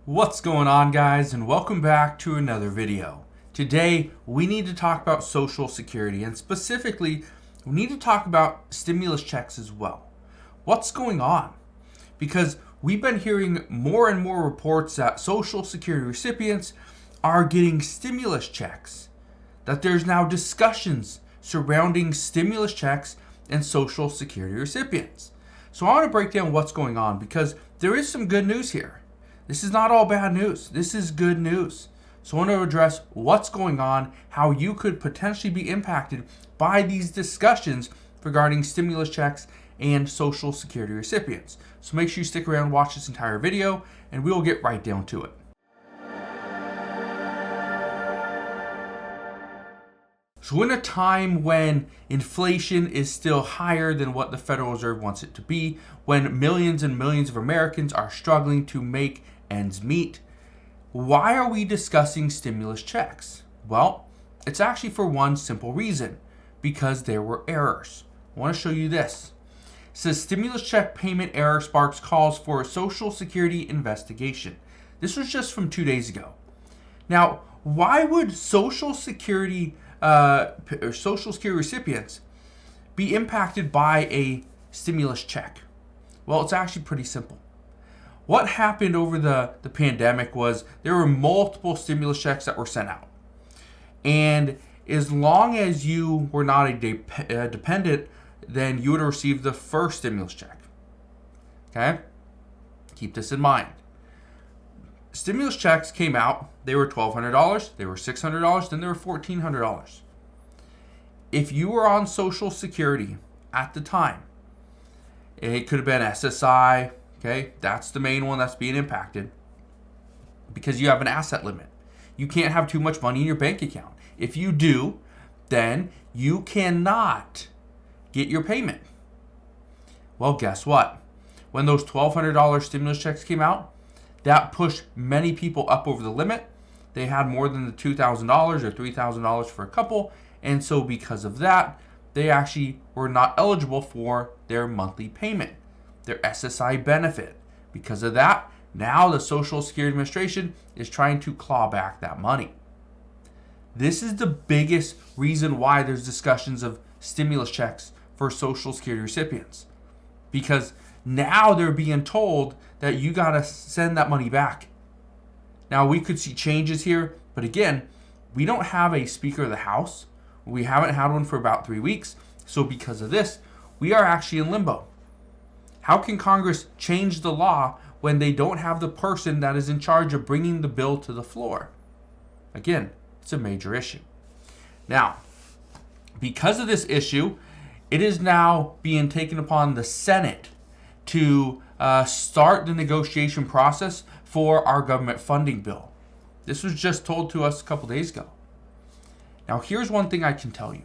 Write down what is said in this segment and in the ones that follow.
What's going on, guys, and welcome back to another video. Today we need to talk about Social Security, and specifically we need to talk about stimulus checks as well. What's going on? Because we've been hearing more and more reports that Social Security recipients are getting stimulus checks, that there's now discussions surrounding stimulus checks and Social Security recipients. So I want to break down what's going on because there is some good news here. This is not all bad news. This is good news. So I want to address what's going on, how you could potentially be impacted by these discussions regarding stimulus checks and Social Security recipients. So make sure you stick around, watch this entire video, and we'll get right down to it. So in a time when inflation is still higher than what the Federal Reserve wants it to be, when millions and millions of Americans are struggling to make ends meet, why are we discussing stimulus checks? Well, it's actually for one simple reason, because there were errors. I want to show you this. It says stimulus check payment error sparks calls for a Social Security investigation. This was just from 2 days ago. Now, why would Social Security recipients be impacted by a stimulus check? Well, it's actually pretty simple. What happened over the pandemic was there were multiple stimulus checks that were sent out. And as long as you were not a dependent, then you would have received the first stimulus check. Okay? Keep this in mind. Stimulus checks came out. They were $1,200, they were $600, then they were $1,400. If you were on Social Security at the time, it could have been SSI, okay? That's the main one that's being impacted because you have an asset limit. You can't have too much money in your bank account. If you do, then you cannot get your payment. Well, guess what? When those $1,200 stimulus checks came out, that pushed many people up over the limit. They had more than the $2,000 or $3,000 for a couple, and so because of that, they actually were not eligible for their monthly payment, their SSI benefit. Because of that, now the Social Security Administration is trying to claw back that money. This is the biggest reason why there's discussions of stimulus checks for Social Security recipients. Because now they're being told that you got to send that money back. Now, we could see changes here, but again, we don't have a Speaker of the House. We haven't had one for about 3 weeks. So because of this, we are actually in limbo. How can Congress change the law when they don't have the person that is in charge of bringing the bill to the floor? Again, it's a major issue. Now, because of this issue, it is now being taken upon the Senate to start the negotiation process for our government funding bill. This was just told to us a couple days ago. Now, here's one thing I can tell you.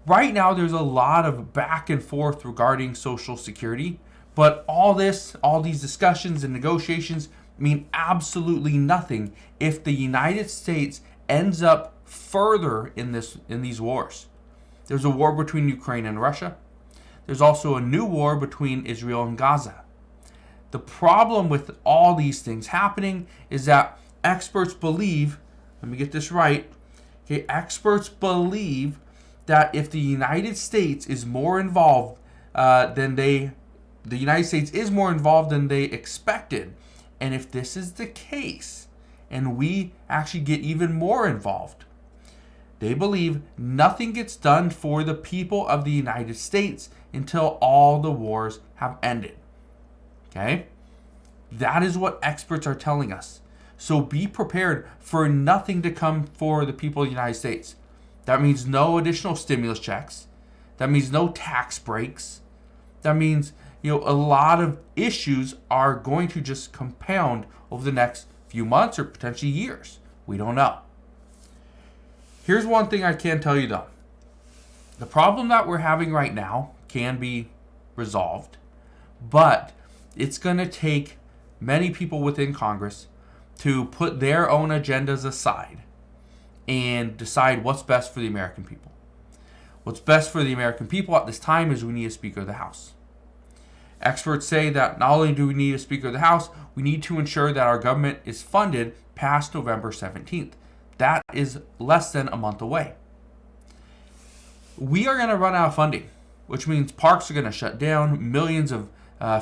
Right now, there's a lot of back and forth regarding Social Security, but all these discussions and negotiations mean absolutely nothing if the United States ends up further in these wars. There's a war between Ukraine and Russia. There's also a new war between Israel and Gaza. The problem with all these things happening is that experts believe, let me get this right, okay, experts believe that if the United States is more involved the United States is more involved than they expected. And if this is the case, and we actually get even more involved, they believe nothing gets done for the people of the United States until all the wars have ended. Okay? That is what experts are telling us. So be prepared for nothing to come for the people of the United States. That means no additional stimulus checks. That means no tax breaks. That means, a lot of issues are going to just compound over the next few months or potentially years. We don't know. Here's one thing I can tell you though. The problem that we're having right now can be resolved, but it's going to take many people within Congress to put their own agendas aside and decide what's best for the American people. What's best for the American people at this time is we need a Speaker of the House. Experts say that not only do we need a Speaker of the House, we need to ensure that our government is funded past November 17th. That is less than a month away. We are going to run out of funding, which means parks are going to shut down. Millions of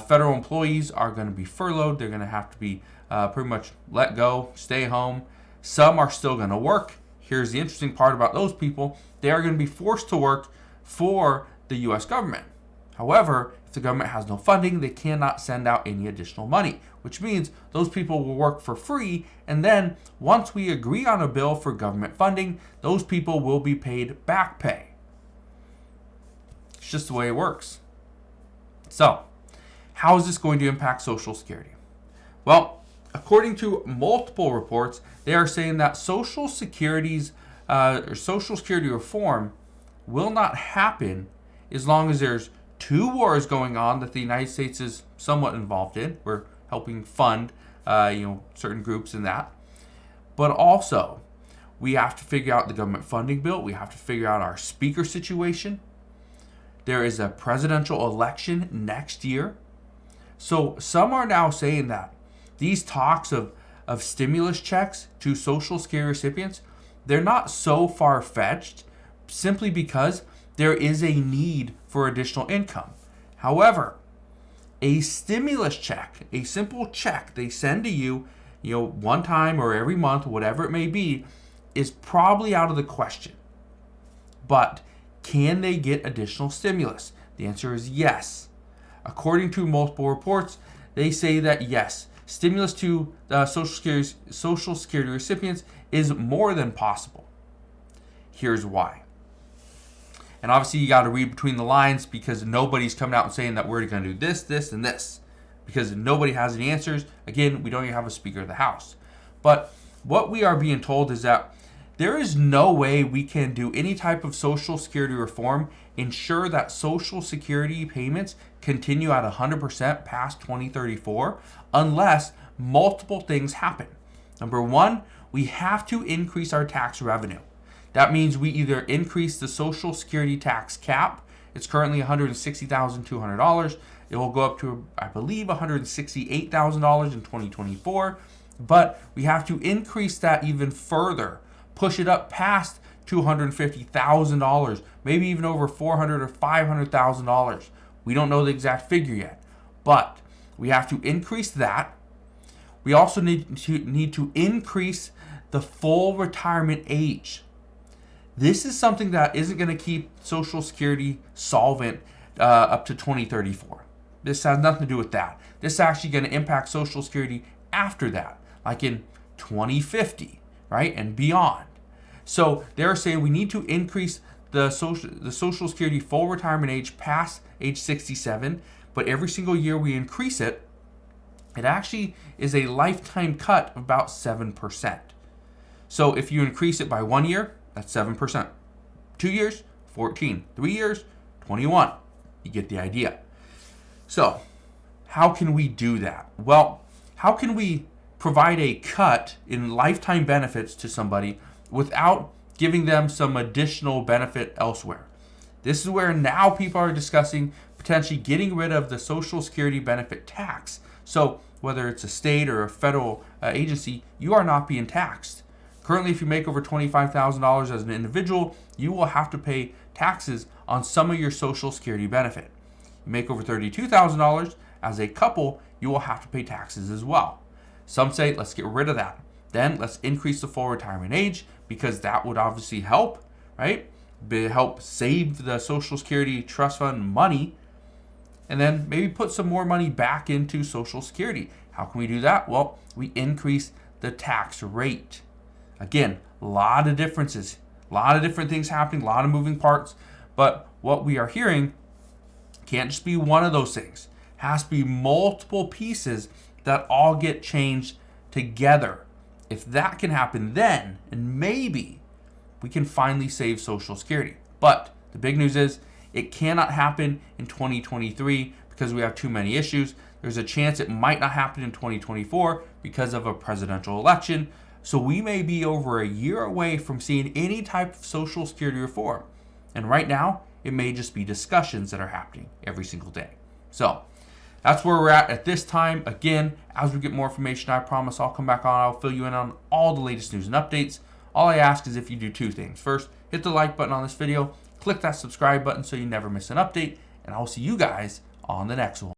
federal employees are going to be furloughed. They're going to have to be pretty much let go, stay home. Some are still going to work. Here's the interesting part about those people. They are going to be forced to work for the U.S. government. However, if the government has no funding, they cannot send out any additional money, which means those people will work for free. And then once we agree on a bill for government funding, those people will be paid back pay. It's just the way it works. So, how is this going to impact Social Security? Well, according to multiple reports, they are saying that Social Security reform will not happen as long as there's 2 wars going on that the United States is somewhat involved in. We're helping fund, certain groups in that. But also, we have to figure out the government funding bill. We have to figure out our speaker situation. There is a presidential election next year. So some are now saying that these talks of stimulus checks to Social Security recipients, they're not so far-fetched simply because there is a need for additional income. However, a stimulus check, a simple check they send to you, one time or every month, whatever it may be, is probably out of the question. But can they get additional stimulus? The answer is yes. According to multiple reports, they say that yes, stimulus to Social Security recipients is more than possible. Here's why. And obviously you got to read between the lines because nobody's coming out and saying that we're going to do this, this, and this. Because nobody has any answers. Again, we don't even have a Speaker of the House. But what we are being told is that there is no way we can do any type of Social Security reform, ensure that Social Security payments continue at 100% past 2034, unless multiple things happen. Number one, we have to increase our tax revenue. That means we either increase the Social Security tax cap. It's currently $160,200. It will go up to, I believe, $168,000 in 2024. But we have to increase that even further, push it up past $250,000, maybe even over $400,000 or $500,000. We don't know the exact figure yet, but we have to increase that. We also need to increase the full retirement age. This is something that isn't going to keep Social Security solvent up to 2034. This has nothing to do with that. This is actually going to impact Social Security after that, like in 2050, right, and beyond. So they're saying we need to increase the Social Security full retirement age past age 67, but every single year we increase it, it actually is a lifetime cut of about 7%. So if you increase it by 1 year, that's 7%. 2 years, 14. 3 years, 21. You get the idea. So how can we do that? Well, how can we provide a cut in lifetime benefits to somebody without giving them some additional benefit elsewhere? This is where now people are discussing potentially getting rid of the Social Security benefit tax. So whether it's a state or a federal agency, you are not being taxed. Currently, if you make over $25,000 as an individual, you will have to pay taxes on some of your Social Security benefit. You make over $32,000 as a couple, you will have to pay taxes as well. Some say, let's get rid of that. Then let's increase the full retirement age because that would obviously help, right? Help save the Social Security trust fund money, and then maybe put some more money back into Social Security. How can we do that? Well, we increase the tax rate. Again, a lot of differences, a lot of different things happening, a lot of moving parts, but what we are hearing can't just be one of those things. It has to be multiple pieces that all get changed together. If that can happen then, and maybe we can finally save Social Security. But the big news is it cannot happen in 2023 because we have too many issues. There's a chance it might not happen in 2024 because of a presidential election. So we may be over a year away from seeing any type of Social Security reform. And right now, it may just be discussions that are happening every single day. So That's where we're at this time. Again, as we get more information, I promise I'll come back on. I'll fill you in on all the latest news and updates. All I ask is if you do two things. First, hit the like button on this video, click that subscribe button so you never miss an update, and I'll see you guys on the next one.